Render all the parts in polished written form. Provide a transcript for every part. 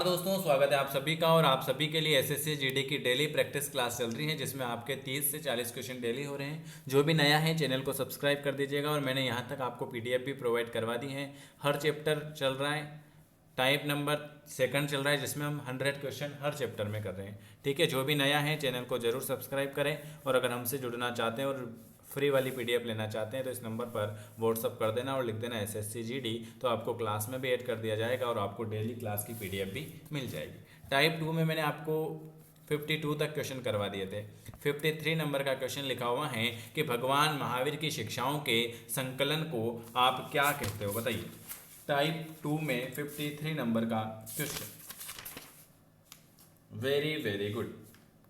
नमस्कार दोस्तों, स्वागत है आप सभी का। और आप सभी के लिए एसएससी जीडी की डेली प्रैक्टिस क्लास चल रही है, जिसमें आपके 30 से 40 क्वेश्चन डेली हो रहे हैं। जो भी नया है चैनल को सब्सक्राइब कर दीजिएगा। और मैंने यहाँ तक आपको पीडीएफ भी प्रोवाइड करवा दी है। हर चैप्टर चल रहा है, टाइप नंबर सेकंड चल रहा है, जिसमें हम 100 क्वेश्चन हर चैप्टर में कर रहे हैं। ठीक है, जो भी नया है चैनल को जरूर सब्सक्राइब करें। और अगर हमसे जुड़ना चाहते हैं और फ्री वाली पीडीएफ लेना चाहते हैं तो इस नंबर पर व्हाट्सअप कर देना और लिख देना एसएससी जीडी, तो आपको क्लास में भी ऐड कर दिया जाएगा और आपको डेली क्लास की पीडीएफ भी मिल जाएगी। टाइप 2 में मैंने आपको 52 तक क्वेश्चन करवा दिए थे। 53 नंबर का क्वेश्चन लिखा हुआ है कि भगवान महावीर की शिक्षाओं के संकलन को आप क्या कहते हो, बताइए। टाइप 2 में 53 नंबर का क्वेश्चन। Very very good.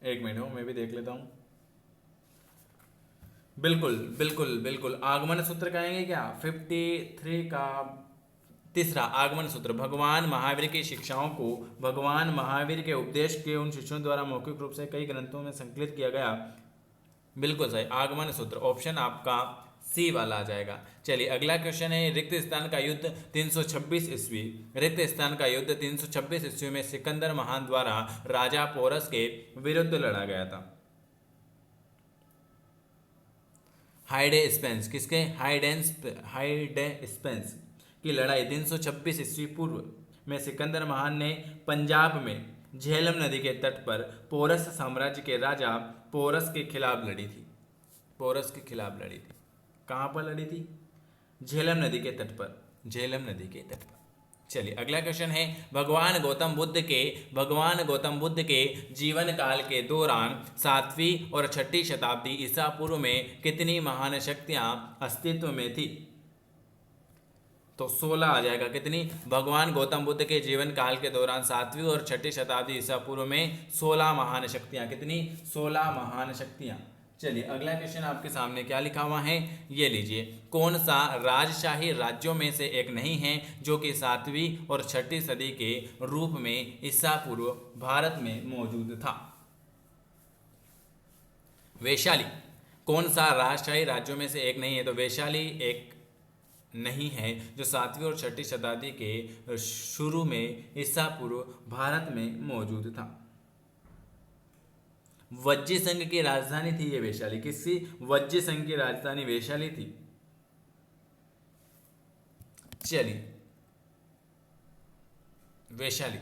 एक मिनट हो, मैं भी देख लेता हूँ। बिल्कुल बिल्कुल बिल्कुल, आगमन सूत्र कहेंगे क्या? 53 का तीसरा आगमन सूत्र। भगवान महावीर की शिक्षाओं को भगवान महावीर के उपदेश के उन शिष्यों द्वारा मौखिक रूप से कई ग्रंथों में संकलित किया गया। बिल्कुल सही, आगमन सूत्र। ऑप्शन आपका सी वाला आ जाएगा। चलिए अगला क्वेश्चन है, रिक्त स्थान का युद्ध 326 ईस्वी। रिक्त स्थान का युद्ध 326 ईस्वी में सिकंदर महान द्वारा राजा पोरस के विरुद्ध लड़ा गया था। हाइडे स्पेंस, किसके? हाइडे स्पेंस की लड़ाई 326 ईस्वी पूर्व में सिकंदर महान ने पंजाब में झेलम नदी के तट पर पोरस साम्राज्य के राजा पोरस के खिलाफ लड़ी थी। पोरस के खिलाफ लड़ी थी। कहाँ पर लड़ी थी? झेलम नदी के तट पर। झेलम नदी के तट पर। चलिए अगला क्वेश्चन है, भगवान गौतम बुद्ध के जीवन काल के दौरान 7वीं और 6ठी शताब्दी ईसा पूर्व में कितनी महान शक्तियां अस्तित्व में थी? तो 16 आ जाएगा। कितनी? भगवान गौतम बुद्ध के जीवन काल के दौरान 7वीं और 6ठी शताब्दी ईसा पूर्व में 16 महान शक्तियां। कितनी? 16 महान शक्तियां। चलिए अगला क्वेश्चन आपके सामने क्या लिखा हुआ है, ये लीजिए। कौन सा राजशाही राज्यों में से एक नहीं है जो कि 7वीं और 6ठी सदी के रूप में ईसा पूर्व भारत में मौजूद था? वैशाली। कौन सा राजशाही राज्यों में से एक नहीं है? तो वैशाली एक नहीं है जो 7वीं और 6ठी शताब्दी के शुरू में ईसा पूर्व भारत में मौजूद था। वज्जी संघ की राजधानी थी ये वैशाली। किसकी? वज्जी संघ की राजधानी वैशाली थी। चलिए वैशाली।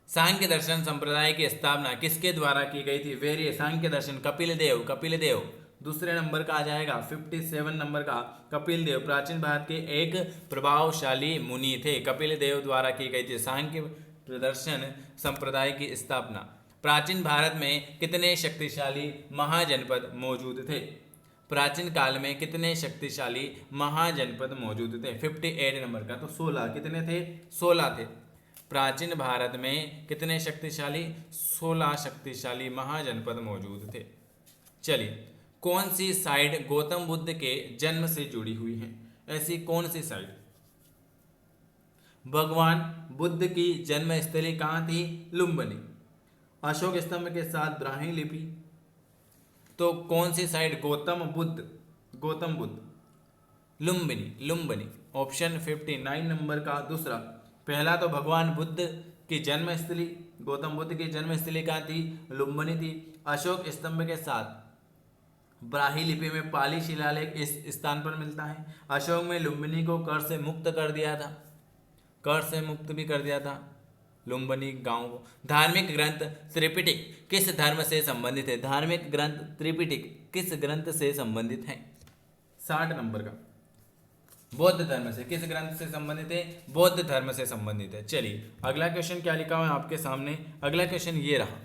सांख्य दर्शन संप्रदाय की स्थापना किसके द्वारा की गई थी? वेरी सांख्य दर्शन, कपिल देव। कपिल देव दूसरे नंबर का आ जाएगा। 57 नंबर का कपिल देव प्राचीन भारत के एक प्रभावशाली मुनि थे। कपिल देव द्वारा की गई थी सांख्य दर्शन संप्रदाय की स्थापना। प्राचीन भारत में कितने शक्तिशाली महाजनपद मौजूद थे? प्राचीन काल में कितने शक्तिशाली महाजनपद मौजूद थे? 58 नंबर का। तो 16 कितने थे? 16 थे। प्राचीन भारत में कितने शक्तिशाली? 16 शक्तिशाली महाजनपद मौजूद थे। चलिए कौन सी साइड गौतम बुद्ध के जन्म से जुड़ी हुई है? ऐसी कौन सी साइड? भगवान बुद्ध की जन्म स्थली कहाँ थी? लुम्बिनी। अशोक स्तंभ के साथ ब्राह्मी लिपि। तो कौन सी site? Gautam Buddha Lumbini. Lumbini option 59 number का दूसरा। पहला तो भगवान बुद्ध की जन्मस्थली, गौतम बुद्ध की जन्मस्थली कहाँ थी? लुम्बिनी थी। अशोक स्तंभ के साथ ब्राह्मी लिपि में पाली शिलालेख इस स्थान पर मिलता है। अशोक में लुम्बिनी को कर से मुक्त कर दिया था। कर से मुक्त भी कर दिया था लुम्बिनी गांव को। धार्मिक ग्रंथ त्रिपिटक किस धर्म से संबंधित है? धार्मिक ग्रंथ त्रिपिटक किस ग्रंथ से संबंधित है? 60 नंबर का। बौद्ध धर्म से। किस ग्रंथ से संबंधित है? बौद्ध धर्म से संबंधित है। चलिए अगला क्वेश्चन क्या लिखा हुआ है आपके सामने। अगला क्वेश्चन ये रहा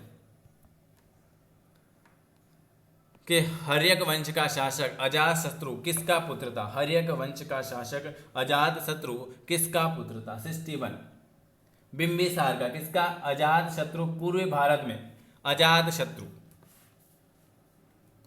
कि हर्यक वंश का शासक अजातशत्रु किसका पुत्र था? हर्यक वंश का शासक अजातशत्रु किसका पुत्र था? 61। बिंबिसार का। किसका? अजातशत्रु। पूर्वी भारत में अजातशत्रु।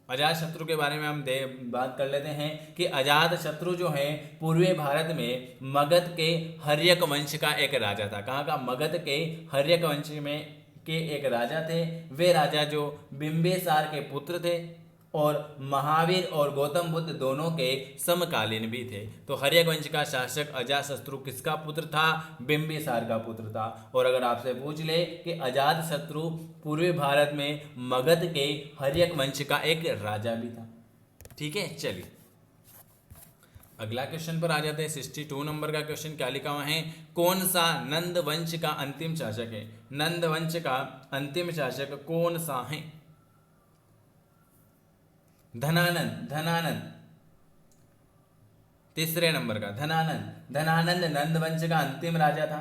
अजातशत्रु के बारे में हम बात कर लेते हैं कि अजातशत्रु जो है पूर्वी भारत में मगध के हर्यक वंश का एक राजा था। कहाँ का? मगध के हर्यक वंश में के एक राजा थे। वे राजा जो बिंबिसार के पुत्र थे। और महावीर और गौतम बुद्ध दोनों के समकालीन भी थे। तो हर्यक वंश का शासक अजातशत्रु किसका पुत्र था? बिंबिसार का पुत्र था। और अगर आपसे पूछ ले कि अजातशत्रु पूर्वी भारत में मगध के हर्यक वंश का एक राजा भी था। ठीक है, चलिए अगला क्वेश्चन पर आ जाते हैं। 62 नंबर का क्वेश्चन क्या लिखा हुआ है? कौन सा नंद वंश का अंतिम शासक है? नंद वंश का अंतिम शासक कौन सा है? धनानंद। धनानंद तीसरे नंबर का धनानंद। धनानंद नंद वंश का अंतिम राजा था।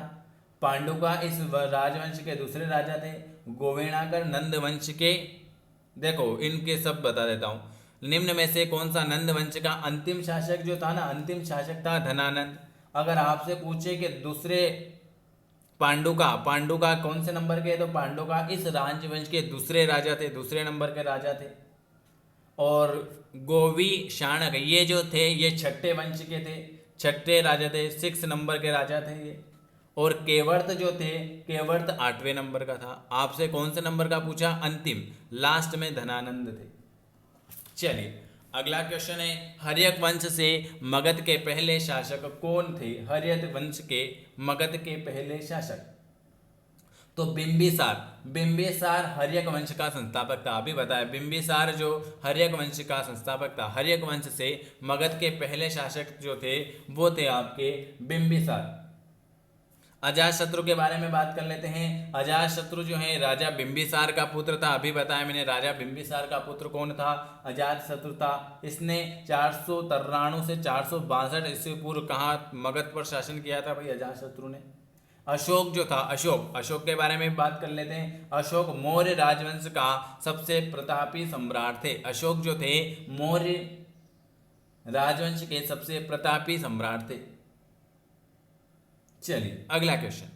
पांडुका इस राजवंश के दूसरे राजा थे। गोवेणाकर नंद वंश के, देखो इनके सब बता देता हूं। निम्न में से कौन सा नंद वंश का अंतिम शासक जो था ना, अंतिम शासक था धनानंद। अगर आपसे पूछे कि दूसरे पांडुका कौन से नंबर के? तो पांडुका इस राजवंश के दूसरे राजा थे, दूसरे नंबर के राजा थे। और गोवी शाणक ये जो थे ये छठे वंश के थे, छठे राजा थे, 6 नंबर के राजा थे ये। और केवर्त जो थे, केवर्त 8वें नंबर का था। आपसे कौन से नंबर का पूछा? अंतिम, लास्ट में धनानंद थे। चलिए अगला क्वेश्चन है, हर्यक वंश से मगध के पहले शासक कौन थे? हर्यक वंश के मगध के पहले शासक तो बिंबिसार। बिंबिसार हर्यक वंश का संस्थापक था। अभी बताया बिंबिसार जो हर्यक वंश का संस्थापक था। हर्यक वंश से मगध के पहले शासक जो थे वो थे आपके बिंबिसार। अजातशत्रु के बारे में बात कर लेते हैं। अजातशत्रु जो है राजा बिंबिसार का पुत्र था। अभी बताया मैंने राजा बिंबिसार का पुत्र कौन था? अजातशत्रु था। इसने 493 से 462 ईस्वी पूर्व कहाँ मगध पर शासन किया था भाई? अजातशत्रु ने। अशोक जो था, अशोक के बारे में बात कर लेते हैं। अशोक मौर्य राजवंश का सबसे प्रतापी सम्राट थे। अशोक जो थे मौर्य राजवंश के सबसे प्रतापी सम्राट थे। चलिए अगला क्वेश्चन,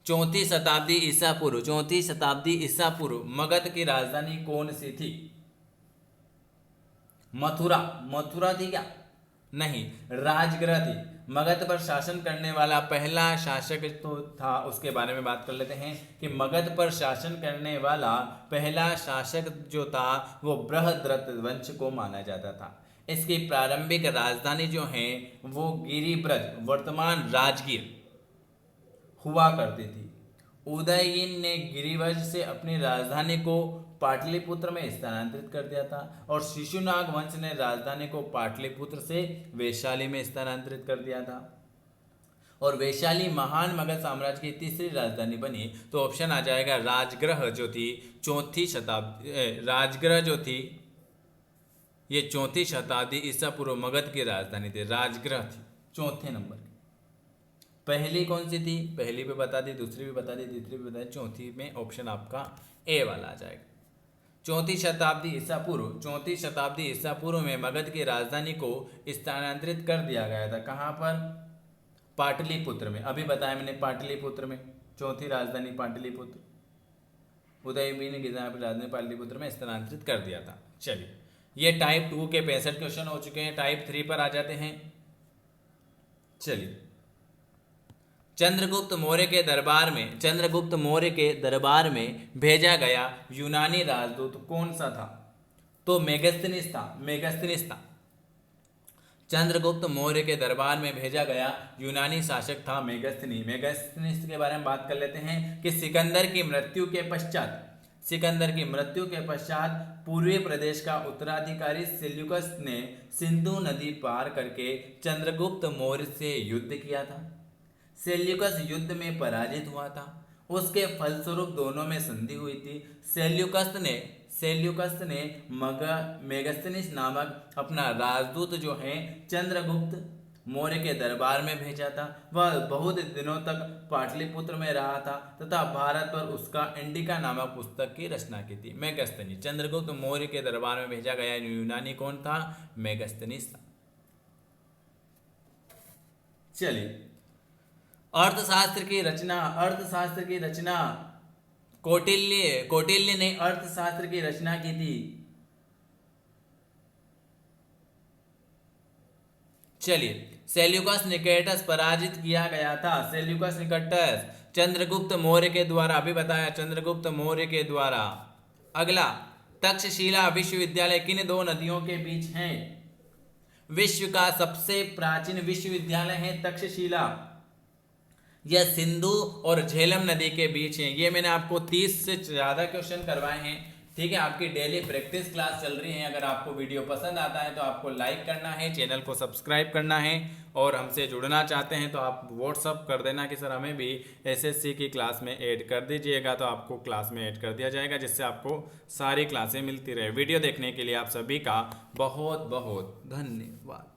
34 शताब्दी ईसा पूर्व, 34 शताब्दी ईसा पूर्व मगध की राजधानी कौन सी थी? मथुरा। मथुरा थी क्या? नहीं, राजगृह थी। मगध पर शासन करने वाला पहला शासक तो था, उसके बारे में बात कर लेते हैं कि मगध पर शासन करने वाला पहला शासक जो था वो बृहद्रथ वंश को माना जाता था। इसकी प्रारंभिक राजधानी जो है वो गिरिब्रज, वर्तमान राजगीर हुआ करती थी। उदयन ने गिरिब्रज से अपनी राजधानी को पाटलिपुत्र में स्थानांतरित कर दिया था और शिशुनाग वंश ने राजधानी को पाटलिपुत्र से वैशाली में स्थानांतरित कर दिया था। और वैशाली महान मगध साम्राज्य की तीसरी राजधानी बनी। तो ऑप्शन आ जाएगा राजगृह जो थी चौथी शताब्दी, राजगृह जो थी ये 34 शताब्दी ईसा पूर्व मगध की राजधानी थी, राजगृह थी चौथे नंबर की। पहली कौन सी थी? पहली भी बता दी, दूसरी भी बता दी, तीसरी भी बता दी, चौथी में ऑप्शन आपका ए वाला आ जाएगा। 34 शताब्दी ईसा पूर्व, 34 शताब्दी ईसा पूर्व में मगध की राजधानी को स्थानांतरित कर दिया गया था। कहाँ पर? पाटलिपुत्र में। अभी बताया मैंने पाटलिपुत्र में, चौथी राजधानी पाटलिपुत्र। उदयन की राजधानी पाटलिपुत्र में स्थानांतरित कर दिया था। चलिए ये टाइप 2 के 65 क्वेश्चन हो चुके हैं। टाइप 3 पर आ जाते हैं। चलिए चंद्रगुप्त मौर्य के दरबार में भेजा गया यूनानी राजदूत कौन सा था? तो मेगस्थनीस था। चंद्रगुप्त मौर्य के दरबार में भेजा गया यूनानी शासक था मेगस्थनीस के बारे में बात कर लेते हैं कि सिकंदर की मृत्यु के पश्चात पूर्वी प्रदेश का उत्तराधिकारी सेल्यूकस ने सिंधु नदी पार करके चंद्रगुप्त मौर्य से युद्ध किया था। सेल्यूकस युद्ध में पराजित हुआ था। उसके फलस्वरूप दोनों में संधि हुई थी। सेल्यूकस ने मेगस्थनीस नामक अपना राजदूत जो है चंद्रगुप्त मौर्य के दरबार में भेजा था। वह बहुत दिनों तक पाटलिपुत्र में रहा था तथा भारत पर उसका इंडिका नामक पुस्तक की रचना की थी। मेगस्थनीस, चंद्रगुप्त मौर्य के दरबार में भेजा गया यूनानी कौन था? मेगस्थनीस था। चलिए अर्थशास्त्र की रचना कौटिल्य ने अर्थशास्त्र की रचना की थी। चलिए सेल्यूकस निकेटस पराजित किया गया था। सेल्यूकस निकेटस चंद्रगुप्त मौर्य के द्वारा, अभी बताया चंद्रगुप्त मौर्य के द्वारा। अगला तक्षशिला विश्वविद्यालय किन दो नदियों के बीच है? विश्व का सबसे प्राचीन विश्वविद्यालय है तक्षशिला। यह सिंधु और झेलम नदी के बीच है। ये मैंने आपको 30 से ज़्यादा क्वेश्चन करवाए हैं, ठीक है। आपकी डेली प्रैक्टिस क्लास चल रही है। अगर आपको वीडियो पसंद आता है तो आपको लाइक करना है, चैनल को सब्सक्राइब करना है, और हमसे जुड़ना चाहते हैं तो आप व्हाट्सअप कर देना कि सर हमें भी एसएससी की क्लास में ऐड कर दीजिएगा, तो आपको क्लास में ऐड कर दिया जाएगा, जिससे आपको सारी क्लासें मिलती रहे। वीडियो देखने के लिए आप सभी का बहुत बहुत धन्यवाद।